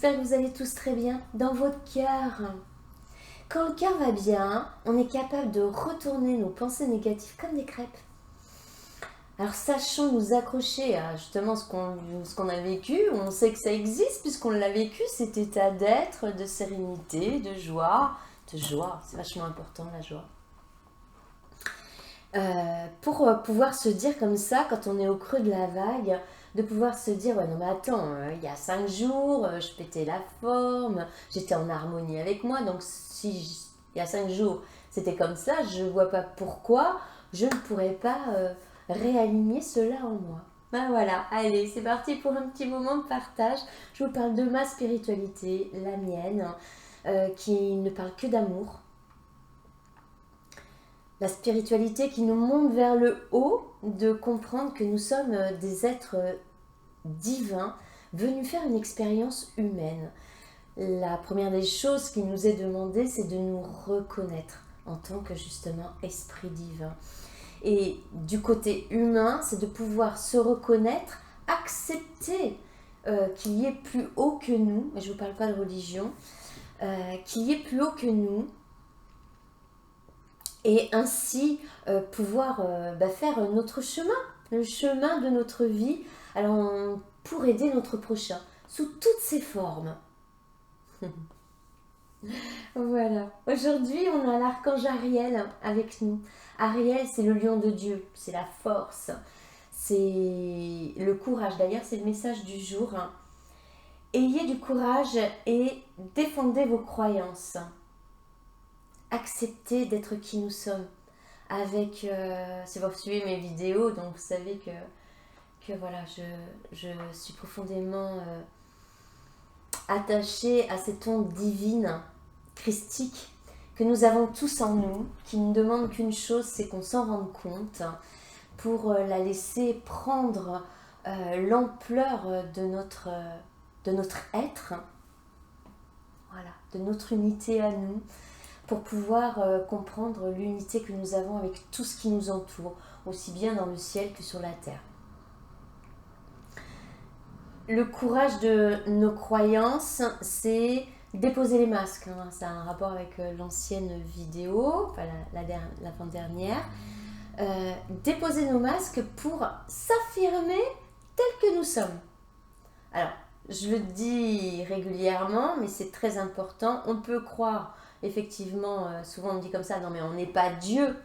j'espère que vous allez tous très bien dans votre cœur. Quand le cœur va bien, on est capable de retourner nos pensées négatives comme des crêpes. Alors sachons nous accrocher à justement ce qu'on a vécu, on sait que ça existe puisqu'on l'a vécu, cet état d'être, de sérénité, de joie, c'est vachement important la joie. Pour pouvoir se dire comme ça, quand on est au creux de la vague, de pouvoir se dire, ouais non mais attends, il y a 5 jours, je pétais la forme, j'étais en harmonie avec moi, donc si il y a 5 jours c'était comme ça, je vois pas pourquoi je ne pourrais pas réaligner cela en moi. Ben voilà, allez, c'est parti pour un petit moment de partage. Je vous parle de ma spiritualité, la mienne, qui ne parle que d'amour. La spiritualité qui nous monte vers le haut, de comprendre que nous sommes des êtres divins venus faire une expérience humaine. La première des choses qui nous est demandée, c'est de nous reconnaître en tant que justement esprit divin. Et du côté humain, c'est de pouvoir se reconnaître, accepter qu'il y ait plus haut que nous, et je ne vous parle pas de religion, qu'il y ait plus haut que nous, et ainsi pouvoir faire notre chemin, le chemin de notre vie, alors pour aider notre prochain, sous toutes ses formes. Voilà, aujourd'hui on a l'archange Ariel avec nous. Ariel, c'est le lion de Dieu, c'est la force, c'est le courage. D'ailleurs, c'est le message du jour. Ayez du courage et défendez vos croyances. Acceptez d'être qui nous sommes. Avec, si vous suivez mes vidéos, donc vous savez que voilà, je suis profondément attachée à cette onde divine, christique, que nous avons tous en nous, qui ne demande qu'une chose, c'est qu'on s'en rende compte, pour la laisser prendre l'ampleur de notre être, voilà, de notre unité à nous, pour pouvoir comprendre l'unité que nous avons avec tout ce qui nous entoure, aussi bien dans le ciel que sur la terre. Le courage de nos croyances, c'est déposer les masques. Ça a un rapport avec l'ancienne vidéo, enfin l'avant-dernière. Déposer nos masques pour s'affirmer tels que nous sommes. Alors, je le dis régulièrement, mais c'est très important. On peut croire, effectivement, souvent on me dit comme ça, non mais on n'est pas Dieu.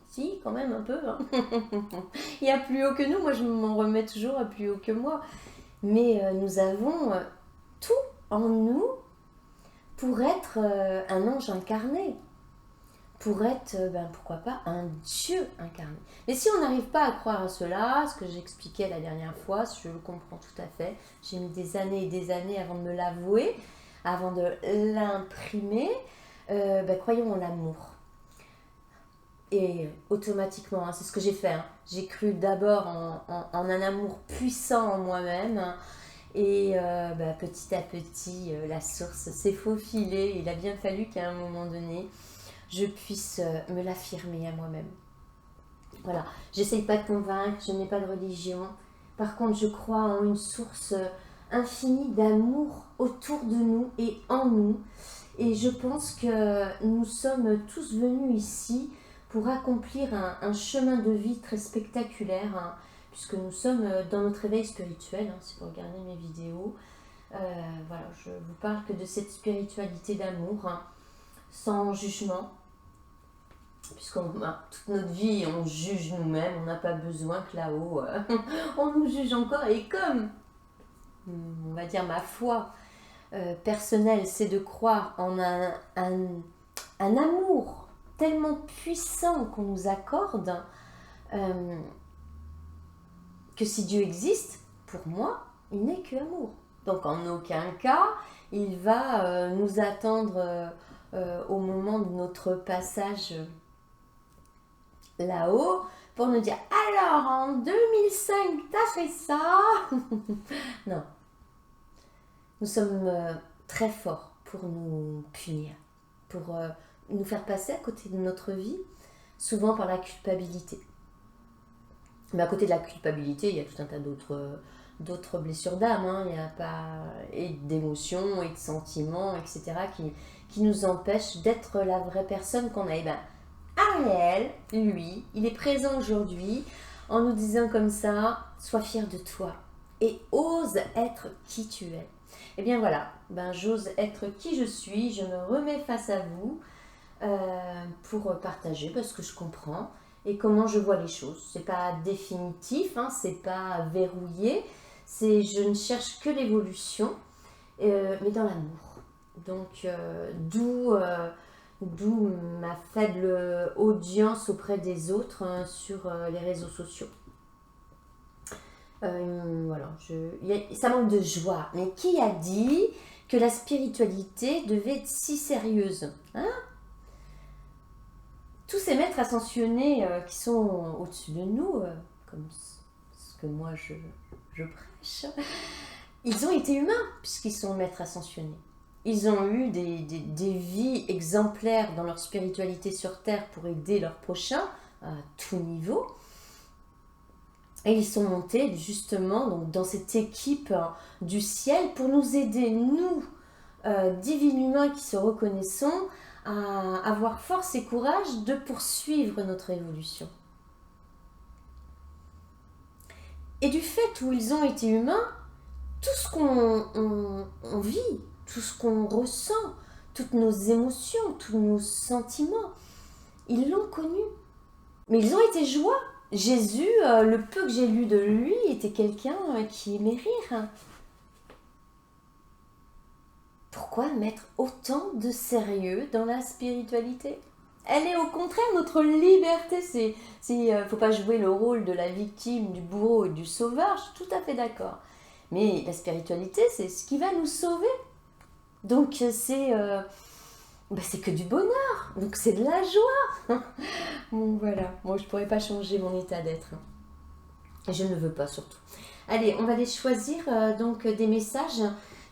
Si, quand même un peu. Hein. Il y a plus haut que nous, moi je m'en remets toujours à plus haut que moi. Mais nous avons tout en nous pour être un ange incarné. Pour être, pourquoi pas, un Dieu incarné. Mais si on n'arrive pas à croire à cela, ce que j'expliquais la dernière fois, je le comprends tout à fait, j'ai mis des années et des années avant de me l'avouer, avant de l'imprimer, croyons en l'amour. Et automatiquement, c'est ce que j'ai fait, j'ai cru d'abord en un amour puissant en moi-même, et petit à petit, la source s'est faufilée, il a bien fallu qu'à un moment donné, je puisse me l'affirmer à moi-même. Voilà, j'essaye pas de convaincre, je n'ai pas de religion. Par contre, je crois en une source infinie d'amour autour de nous et en nous. Et je pense que nous sommes tous venus ici pour accomplir un chemin de vie très spectaculaire, puisque nous sommes dans notre éveil spirituel, si vous regardez mes vidéos. Voilà, je vous parle que de cette spiritualité d'amour, sans jugement. Puisqu'on toute notre vie, on juge nous-mêmes, on n'a pas besoin que là-haut, on nous juge encore. Et comme, on va dire, ma foi personnelle, c'est de croire en un amour tellement puissant qu'on nous accorde, que si Dieu existe, pour moi, il n'est que amour. Donc en aucun cas, il va nous attendre au moment de notre passage là-haut pour nous dire alors en 2005 t'as fait ça. Non, nous sommes très forts pour nous punir, pour nous faire passer à côté de notre vie, souvent par la culpabilité. Mais à côté de la culpabilité, il y a tout un tas d'autres d'autres blessures d'âme, hein. Il n'y a pas et d'émotions et de sentiments, etc., qui nous empêchent d'être la vraie personne qu'on a. Et ben, Ariel, lui, il est présent aujourd'hui en nous disant comme ça, sois fier de toi et ose être qui tu es. Et bien voilà, ben j'ose être qui je suis, je me remets face à vous pour partager parce que je comprends et comment je vois les choses. C'est pas définitif, hein, c'est pas verrouillé, c'est je ne cherche que l'évolution, mais dans l'amour. Donc d'où ma faible audience auprès des autres hein, sur les réseaux sociaux. Voilà, ça manque de joie. Mais qui a dit que la spiritualité devait être si sérieuse, hein? Tous ces maîtres ascensionnés qui sont au-dessus de nous, comme ce que moi je prêche, ils ont été humains puisqu'ils sont maîtres ascensionnés. Ils ont eu des vies exemplaires dans leur spiritualité sur Terre pour aider leurs prochains à tout niveau. Et ils sont montés justement donc, dans cette équipe du ciel pour nous aider, nous, divins humains qui se reconnaissons, à avoir force et courage de poursuivre notre évolution. Et du fait où ils ont été humains, tout ce qu'on vit, tout ce qu'on ressent, toutes nos émotions, tous nos sentiments, ils l'ont connu. Mais ils ont été joie. Jésus, le peu que j'ai lu de lui, était quelqu'un qui aimait rire. Pourquoi mettre autant de sérieux dans la spiritualité? Elle est au contraire notre liberté. Faut pas jouer le rôle de la victime, du bourreau et du sauveur, je suis tout à fait d'accord. Mais la spiritualité, c'est ce qui va nous sauver. Donc c'est que du bonheur, donc c'est de la joie. Bon voilà, moi je pourrais pas changer mon état d'être. Et je ne veux pas surtout. Allez, on va aller choisir donc des messages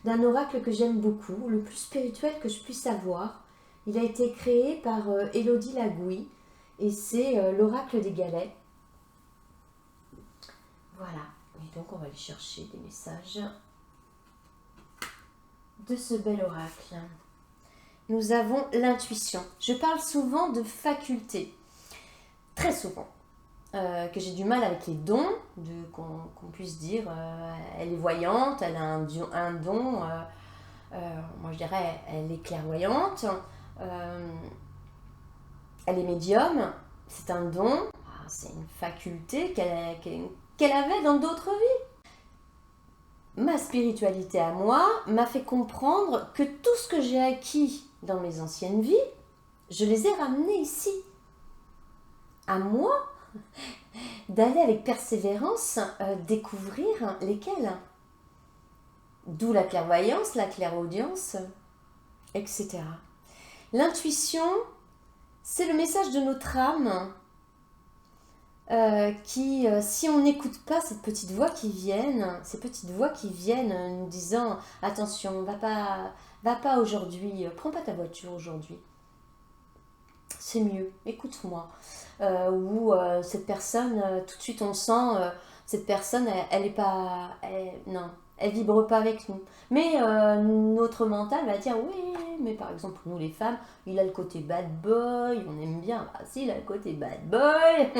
d'un oracle que j'aime beaucoup, le plus spirituel que je puisse avoir. Il a été créé par Élodie Lagouille et c'est l'oracle des galets. Voilà, et donc on va aller chercher des messages de ce bel oracle. Nous avons l'intuition. Je parle souvent de facultés, très souvent, que j'ai du mal avec les dons, qu'on puisse dire elle est voyante, elle a un don, moi je dirais elle est clairvoyante, elle est médium, c'est un don, c'est une faculté qu'elle avait dans d'autres vies. Ma spiritualité à moi m'a fait comprendre que tout ce que j'ai acquis dans mes anciennes vies, je les ai ramenés ici. À moi d'aller avec persévérance découvrir lesquels. D'où la clairvoyance, la clairaudience, etc. L'intuition, c'est le message de notre âme qui, si on n'écoute pas ces petites voix qui viennent nous disant attention, va pas aujourd'hui, prends pas ta voiture aujourd'hui, c'est mieux, écoute-moi. Ou cette personne, tout de suite on sent, cette personne, elle est pas, non, elle vibre pas avec nous. Mais notre mental va dire oui, mais par exemple nous les femmes, il a le côté bad boy, on aime bien. Ah si, il a le côté bad boy,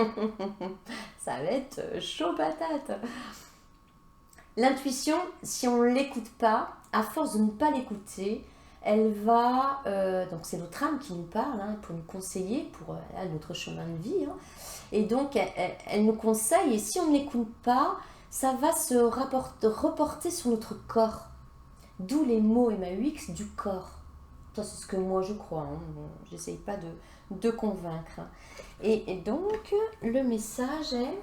ça va être chaud patate. L'intuition, si on ne l'écoute pas, à force de ne pas l'écouter, elle va, donc c'est notre âme qui nous parle hein, pour nous conseiller pour notre chemin de vie. Hein. Et donc elle nous conseille et si on ne l'écoute pas, ça va se reporter sur notre corps. D'où les mots MAUX du corps. Ça c'est ce que moi je crois, hein. Bon, j'essaye pas de convaincre. Et donc le message est...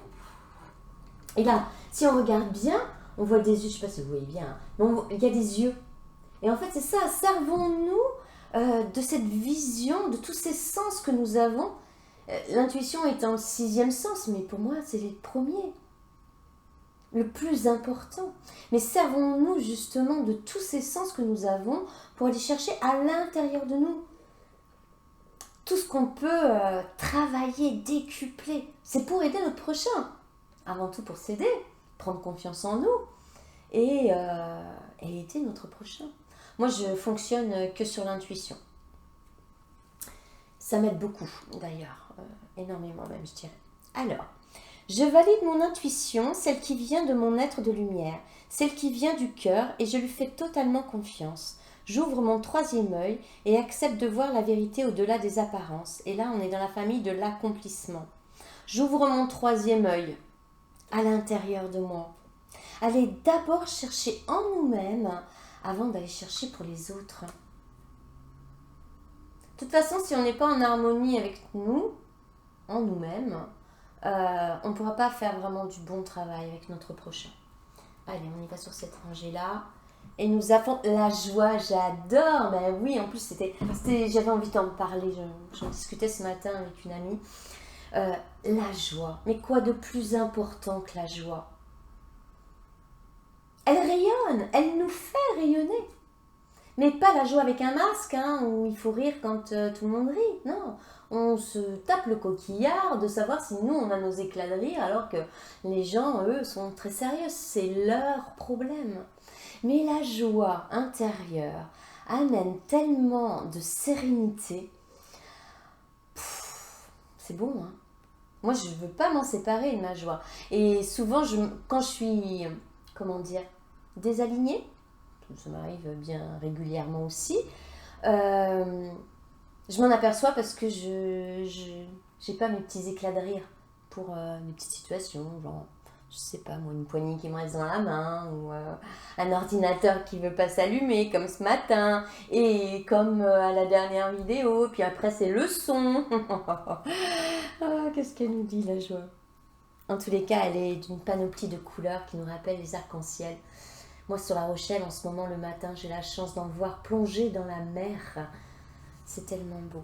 Et là, si on regarde bien, on voit des yeux, je sais pas si vous voyez bien, mais il y a des yeux. Et en fait, c'est ça, servons-nous de cette vision, de tous ces sens que nous avons. L'intuition est un 6e sens, mais pour moi, c'est le premier, le plus important. Mais servons-nous justement de tous ces sens que nous avons pour aller chercher à l'intérieur de nous tout ce qu'on peut travailler, décupler. C'est pour aider notre prochain. Avant tout pour s'aider, prendre confiance en nous. et aider notre prochain. Moi, je fonctionne que sur l'intuition. Ça m'aide beaucoup, d'ailleurs, énormément même, je dirais. Alors, je valide mon intuition, celle qui vient de mon être de lumière, celle qui vient du cœur, et je lui fais totalement confiance. J'ouvre mon troisième œil et accepte de voir la vérité au-delà des apparences. Et là, on est dans la famille de l'accomplissement. J'ouvre mon troisième œil à l'intérieur de moi. Allez d'abord chercher en nous-mêmes avant d'aller chercher pour les autres. De toute façon, si on n'est pas en harmonie avec nous, en nous-mêmes, on ne pourra pas faire vraiment du bon travail avec notre prochain. Allez, on y va sur cette rangée-là. Et nous avons la joie, j'adore. Ben oui, en plus, j'avais envie d'en parler. J'en discutais ce matin avec une amie. La joie. Mais quoi de plus important que la joie? Elle rayonne, elle nous fait rayonner. Mais pas la joie avec un masque, hein, où il faut rire quand tout le monde rit. Non, on se tape le coquillard de savoir si nous, on a nos éclats de rire, alors que les gens, eux, sont très sérieux. C'est leur problème. Mais la joie intérieure amène tellement de sérénité. C'est bon, hein. Moi, je ne veux pas m'en séparer de ma joie. Et souvent, quand je suis, comment dire, désalignée, ça m'arrive bien régulièrement aussi, je m'en aperçois parce que je n'ai pas mes petits éclats de rire pour mes petites situations, genre, je sais pas moi, une poignée qui me reste dans la main, ou un ordinateur qui veut pas s'allumer, comme ce matin, et comme à la dernière vidéo, puis après c'est le son. Ah, qu'est-ce qu'elle nous dit, la joie? En tous les cas, elle est d'une panoplie de couleurs qui nous rappellent les arcs-en-ciel. Moi, sur La Rochelle, en ce moment, le matin, j'ai la chance d'en voir plonger dans la mer. C'est tellement beau.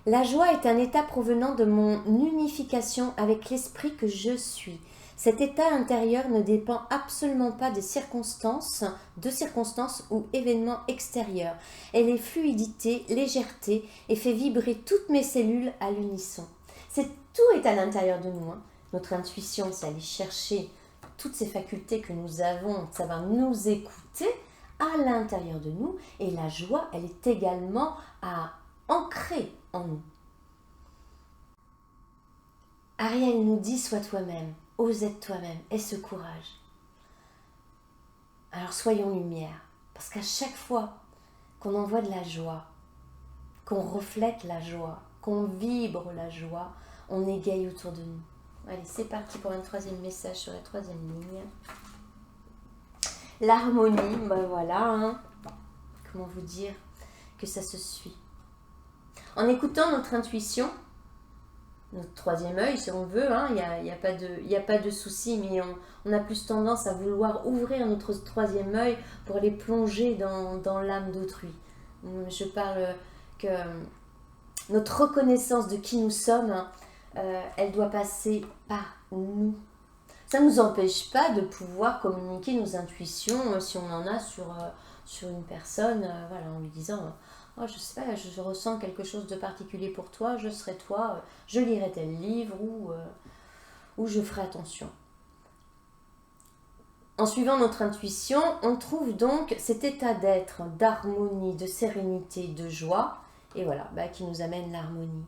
La joie est un état provenant de mon unification avec l'esprit que je suis. Cet état intérieur ne dépend absolument pas de circonstances ou événements extérieurs. Elle est fluidité, légèreté et fait vibrer toutes mes cellules à l'unisson. Tout est à l'intérieur de nous. Hein. Notre intuition, c'est aller chercher toutes ces facultés que nous avons, de savoir nous écouter à l'intérieur de nous. Et la joie, elle est également à ancrer en nous. Ariel nous dit, sois toi-même, ose être toi-même, aie ce courage. Alors soyons lumière, parce qu'à chaque fois qu'on envoie de la joie, qu'on reflète la joie, qu'on vibre la joie, on égaye autour de nous. Allez, c'est parti pour un troisième message sur la troisième ligne. L'harmonie, ben voilà, hein. Comment vous dire que ça se suit. En écoutant notre intuition, notre troisième œil, si on veut, hein, y a pas de souci, mais on a plus tendance à vouloir ouvrir notre troisième œil pour aller plonger dans l'âme d'autrui. Je parle que notre reconnaissance de qui nous sommes, elle doit passer par nous. Ça ne nous empêche pas de pouvoir communiquer nos intuitions si on en a sur une personne, voilà, en lui disant oh, je sais pas, je ressens quelque chose de particulier pour toi, je serai toi, je lirai tel livre ou je ferai attention. En suivant notre intuition, on trouve donc cet état d'être, d'harmonie, de sérénité, de joie, et voilà, qui nous amène l'harmonie.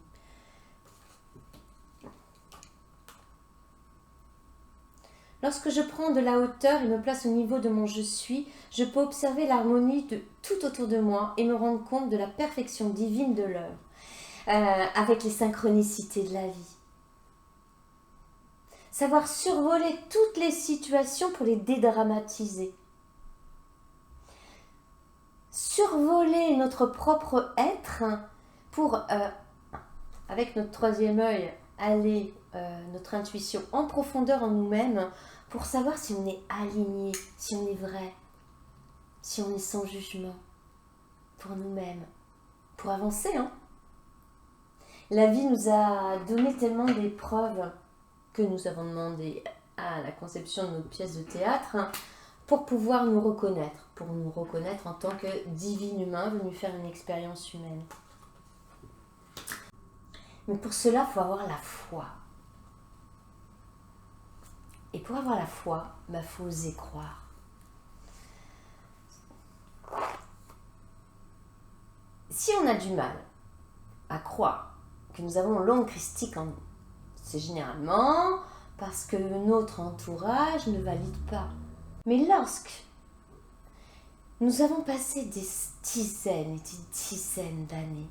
Lorsque je prends de la hauteur et me place au niveau de mon je suis, je peux observer l'harmonie de tout autour de moi et me rendre compte de la perfection divine de l'œuvre, avec les synchronicités de la vie. Savoir survoler toutes les situations pour les dédramatiser. Survoler notre propre être pour, avec notre troisième œil, aller notre intuition en profondeur en nous-mêmes pour savoir si on est aligné, si on est vrai, si on est sans jugement pour nous-mêmes, pour avancer. Hein. La vie nous a donné tellement d'épreuves que nous avons demandé à la conception de notre pièce de théâtre pour pouvoir nous reconnaître en tant que divin humain venu faire une expérience humaine. Mais pour cela, il faut avoir la foi. Et pour avoir la foi, il faut oser croire. Si on a du mal à croire que nous avons l'onde christique en nous, c'est généralement parce que notre entourage ne valide pas. Mais lorsque nous avons passé des dizaines et des dizaines d'années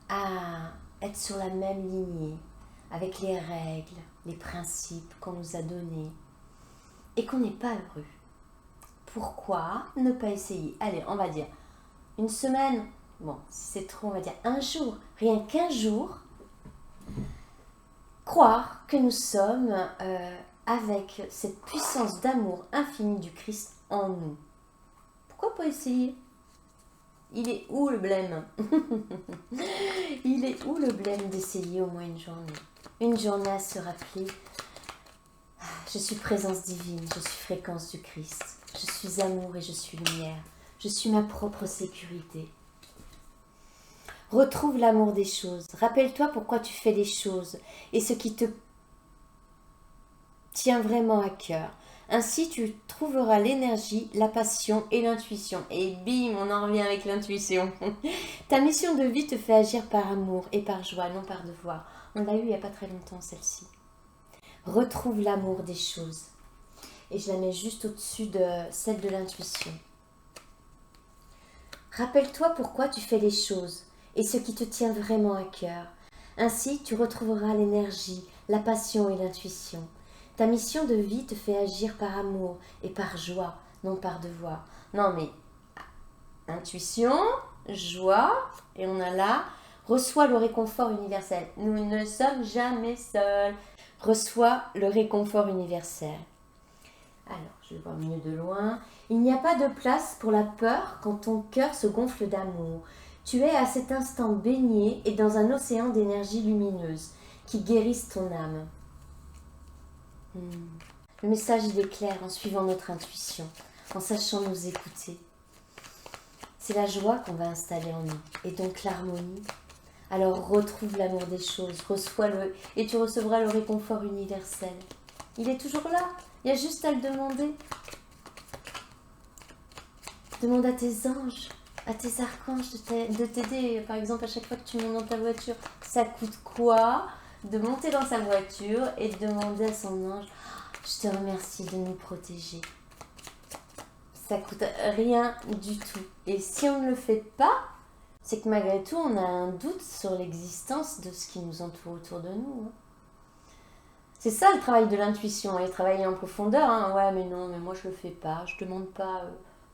à être sur la même lignée, avec les règles, les principes qu'on nous a donnés, et qu'on n'est pas heureux, pourquoi ne pas essayer? Allez, on va dire une semaine, bon, si c'est trop, on va dire un jour, rien qu'un jour, croire que nous sommes avec cette puissance d'amour infini du Christ en nous. Pourquoi pas essayer? Il est où le blême? Il est où le blême d'essayer au moins une journée? Une journée à se rappeler, je suis présence divine, je suis fréquence du Christ, je suis amour et je suis lumière, je suis ma propre sécurité. Retrouve l'amour des choses, rappelle-toi pourquoi tu fais les choses et ce qui te tient vraiment à cœur. Ainsi, tu trouveras l'énergie, la passion et l'intuition. Et bim, on en revient avec l'intuition. Ta mission de vie te fait agir par amour et par joie, non par devoir. On l'a eu il n'y a pas très longtemps, celle-ci. Retrouve l'amour des choses. Et je la mets juste au-dessus de celle de l'intuition. Rappelle-toi pourquoi tu fais les choses et ce qui te tient vraiment à cœur. Ainsi, tu retrouveras l'énergie, la passion et l'intuition. Ta mission de vie te fait agir par amour et par joie, non par devoir. Non mais, intuition, joie, et on a là, reçois le réconfort universel. Nous ne sommes jamais seuls. Reçois le réconfort universel. Alors, je vais voir mieux de loin. Il n'y a pas de place pour la peur quand ton cœur se gonfle d'amour. Tu es à cet instant baigné et dans un océan d'énergie lumineuse qui guérissent ton âme. Le message il est clair en suivant notre intuition, en sachant nous écouter. C'est la joie qu'on va installer en nous et donc l'harmonie. Alors retrouve l'amour des choses, reçois-le et tu recevras le réconfort universel. Il est toujours là, il y a juste à le demander. Demande à tes anges, à tes archanges de t'aider. Par exemple, à chaque fois que tu montes dans ta voiture, ça coûte quoi de monter dans sa voiture et de demander à son ange, je te remercie de nous protéger. Ça coûte rien du tout. Et si on ne le fait pas, c'est que malgré tout, on a un doute sur l'existence de ce qui nous entoure autour de nous. C'est ça le travail de l'intuition, et travailler en profondeur. Ouais, mais non, mais moi je le fais pas. Je demande pas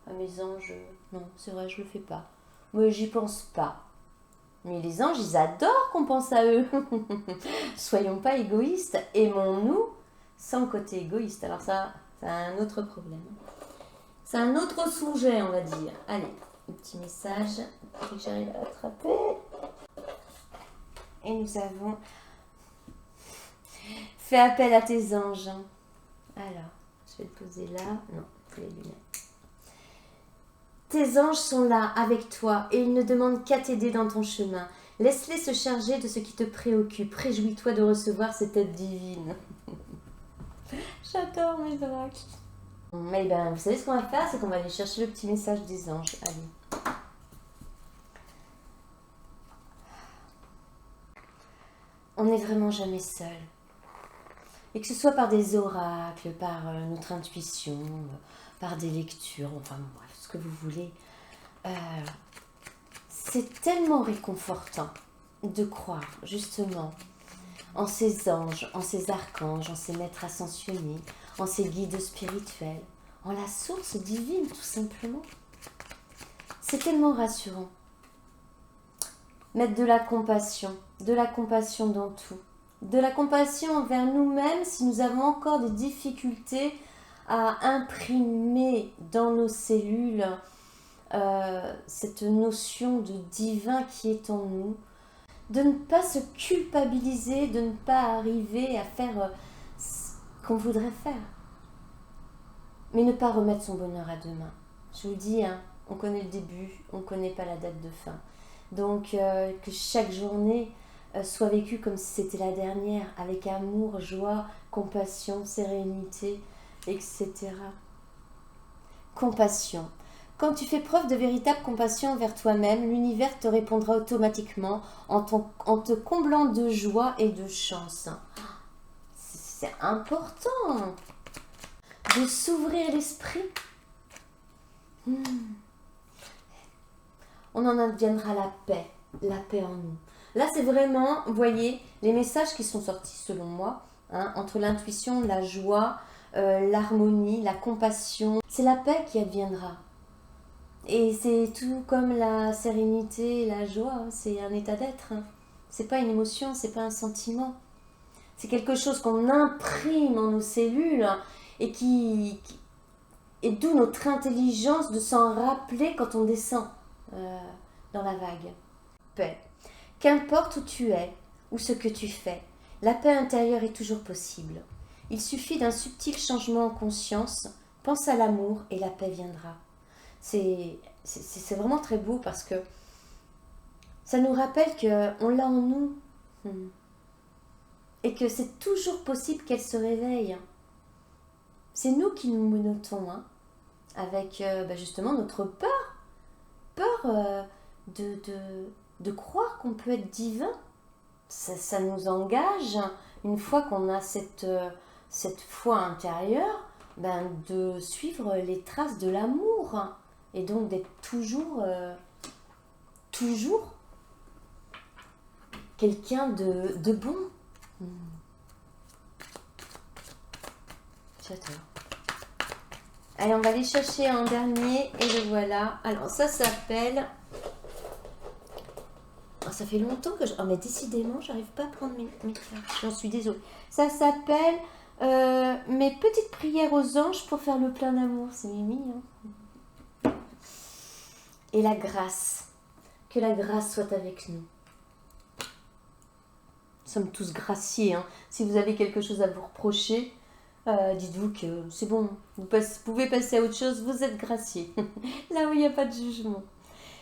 à mes anges. Non, c'est vrai, je le fais pas. Moi, j'y pense pas. Mais les anges, ils adorent qu'on pense à eux. Soyons pas égoïstes. Aimons-nous sans côté égoïste. Alors ça, c'est un autre problème. C'est un autre sujet, on va dire. Allez, un petit message que j'arrive à attraper. Et nous avons fait appel à tes anges. Alors, je vais le poser là. Non, faut les lunettes. Tes anges sont là avec toi et ils ne demandent qu'à t'aider dans ton chemin. Laisse-les se charger de ce qui te préoccupe. Réjouis-toi de recevoir cette aide divine. J'adore mes oracles. Mais ben, vous savez ce qu'on va faire, c'est qu'on va aller chercher le petit message des anges. Allez. On n'est vraiment jamais seul. Et que ce soit par des oracles, par notre intuition, par des lectures, enfin bref, ce que vous voulez. C'est tellement réconfortant de croire justement en ces anges, en ces archanges, en ces maîtres ascensionnés, en ces guides spirituels, en la source divine tout simplement. C'est tellement rassurant. Mettre de la compassion dans tout. De la compassion envers nous-mêmes si nous avons encore des difficultés à imprimer dans nos cellules cette notion de divin qui est en nous, de ne pas se culpabiliser, de ne pas arriver à faire ce qu'on voudrait faire, mais ne pas remettre son bonheur à demain. Je vous dis, on connaît le début, on ne connaît pas la date de fin. Donc que chaque journée soit vécue comme si c'était la dernière, avec amour, joie, compassion, sérénité, etc. Compassion. Quand tu fais preuve de véritable compassion envers toi-même, l'univers te répondra automatiquement en te comblant de joie et de chance. C'est important de s'ouvrir l'esprit. On en adviendra la paix en nous. Là, c'est vraiment, vous voyez, les messages qui sont sortis selon moi, entre l'intuition, la joie, l'harmonie, la compassion. C'est la paix qui adviendra. Et c'est tout comme la sérénité, la joie, c'est un état d'être. C'est pas une émotion, c'est pas un sentiment. C'est quelque chose qu'on imprime en nos cellules et et d'où notre intelligence de s'en rappeler quand on descend dans la vague. Paix. Qu'importe où tu es ou ce que tu fais, la paix intérieure est toujours possible. Il suffit d'un subtil changement en conscience, pense à l'amour et la paix viendra. C'est vraiment très beau parce que ça nous rappelle qu'on l'a en nous et que c'est toujours possible qu'elle se réveille. C'est nous qui nous menottons avec justement notre peur de croire qu'on peut être divin. Ça nous engage, une fois qu'on a cette foi intérieure, de suivre les traces de l'amour et donc d'être toujours quelqu'un de bon. J'adore. Allez, on va aller chercher un dernier et le voilà. Alors ça s'appelle... Oh, ça fait longtemps que je... Oh mais décidément, j'arrive pas à prendre mes cartes. J'en suis désolée. Ça s'appelle Mes petites prières aux anges pour faire le plein d'amour. C'est Mimi. Et la grâce. Que la grâce soit avec nous. Nous sommes tous graciés. Si vous avez quelque chose à vous reprocher, dites-vous que c'est bon. Vous pouvez passer à autre chose. Vous êtes graciés. Là où il n'y a pas de jugement.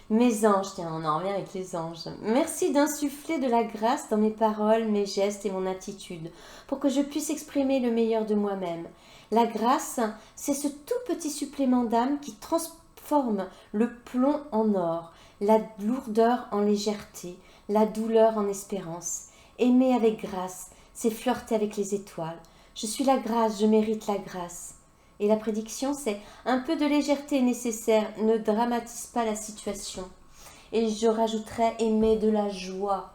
Mes anges, tiens, on en revient avec les anges. Merci d'insuffler de la grâce dans mes paroles, mes gestes et mon attitude, pour que je puisse exprimer le meilleur de moi-même. La grâce, c'est ce tout petit supplément d'âme qui transforme le plomb en or, la lourdeur en légèreté, la douleur en espérance. Aimer avec grâce, c'est flirter avec les étoiles. Je suis la grâce, je mérite la grâce. Et la prédiction, c'est un peu de légèreté est nécessaire, ne dramatise pas la situation. Et je rajouterais, et mets de la joie.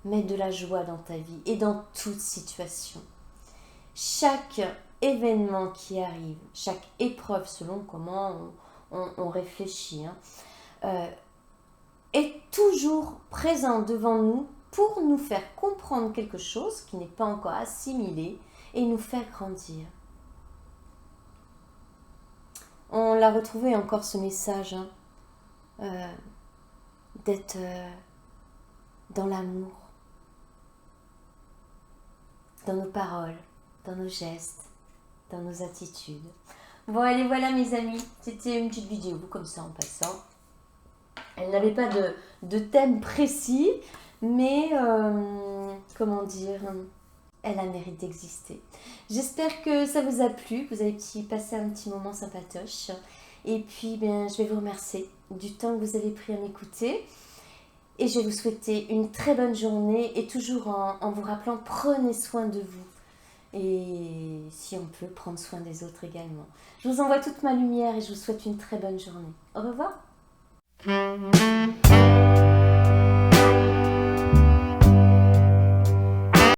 Mets de la joie dans ta vie et dans toute situation. Chaque événement qui arrive, chaque épreuve, selon comment on réfléchit, est toujours présent devant nous pour nous faire comprendre quelque chose qui n'est pas encore assimilé et nous faire grandir. On l'a retrouvé encore ce message d'être dans l'amour, dans nos paroles, dans nos gestes, dans nos attitudes. Bon, allez, voilà mes amis, c'était une petite vidéo comme ça en passant. Elle n'avait pas de thème précis, mais comment dire, elle a le mérite d'exister. J'espère que ça vous a plu, que vous avez passé un petit moment sympatoche. Et puis, je vais vous remercier du temps que vous avez pris à m'écouter. Et je vais vous souhaiter une très bonne journée et toujours en vous rappelant, prenez soin de vous. Et si on peut, prendre soin des autres également. Je vous envoie toute ma lumière et je vous souhaite une très bonne journée. Au revoir.